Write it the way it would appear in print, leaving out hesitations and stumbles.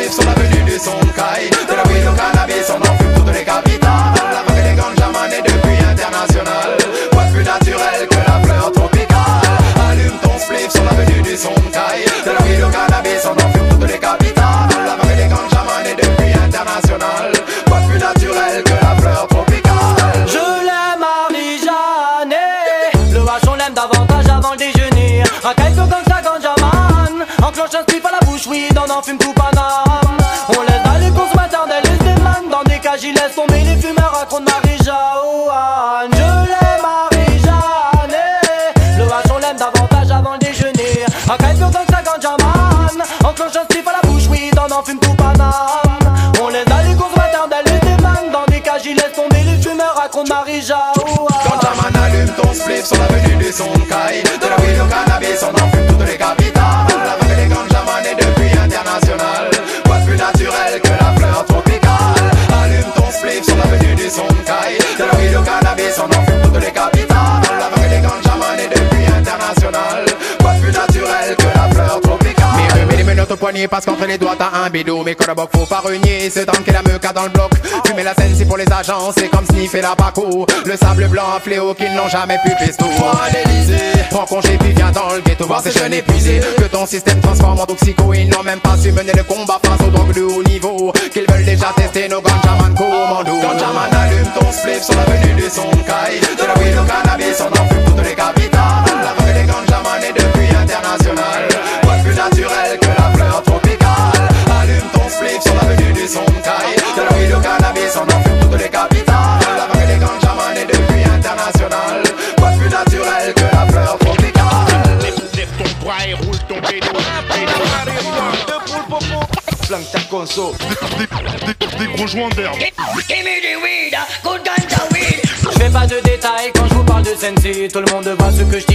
spliffs sont la venue du son de caille. De la weed au cannabis, on en fume toutes les capitales. La vague des ganjaman est depuis international. Quoi de plus naturel que la fleur tropicale. Allume ton spliff sur la venue du son de caille. De la weed au cannabis, on en fume toutes les capitales. La vague des ganjaman est depuis international. Quoi de plus naturel que la fleur tropicale. Je l'aime Marie-Jeanne, le hache on l'aime davantage avant le déjeuner. Racaille comme ça ganjaman, enclenche un spliff à la bouche, oui, on en fume tout Paname. On laisse dans les consommateurs des listes des man. Dans des cages ils laissent tomber les fumeurs, raconte Marie-Jeanne. Je l'aime Marie-Jeanne, le hache on l'aime davantage avant le déjeuner. Racaille comme ça ganjaman, enclenche un spliff à la bouche, oui, on en fume tout Paname. On laisse dans les consommateurs des listes des man. Dans des cages ils laissent tomber les fumeurs, raconte Marie-Jeanne. Ganjaman, allume ton spliff sur la venue du son de caille. De la weed au cannabis, on en fume toutes les capitales. La vague des ganjaman est depuis international. Quoi de plus naturel que la fleur tropicale. Allume ton spliff sur la venue du son de caille. De la weed au cannabis, on en fume toutes les capitales. La vague des ganjaman est depuis international. Quoi de plus naturel que la fleur tropicale. Mets les menottes au poignet parce qu'entre les doigts t'as un bidou. Mais collabok faut pas renier, c'est tant qu'il a meuca dans le bloc. Fumer la scène c'est pour les agents, c'est comme sniffer la Paco. Le sable blanc un fléau qu'ils n'ont jamais pu pesto. Toi à l'Elysée, prends congé puis viens dans le ghetto voir ces jeunes épuisés. Que ton système transforme en toxico, ils n'ont même pas su mener le combat face aux drogues de haut niveau. Qu'ils veulent déjà tester nos ganjaman commando. Ganjaman, allume ton spliff sur la venue du son de caille. De la weed au cannabis, on en fume toutes les capitales. La vague des ganjaman est depuis international. Quoi de plus naturel que la fleur tropicale. Allume ton spliff sur la venue du son de caille. De la weed au cannabis, on en fume toutes les capitales. La vague des ganjaman est depuis international. Quoi de plus naturel que la fleur tropicale. Lève ton bras et roule ton pédo. Flanque ta conso. Des gros joints d'herbe. Give me the weed, good ganja weed. Je fais pas de détails quand je vous parle de Sensi. Tout le monde voit ce que je dis.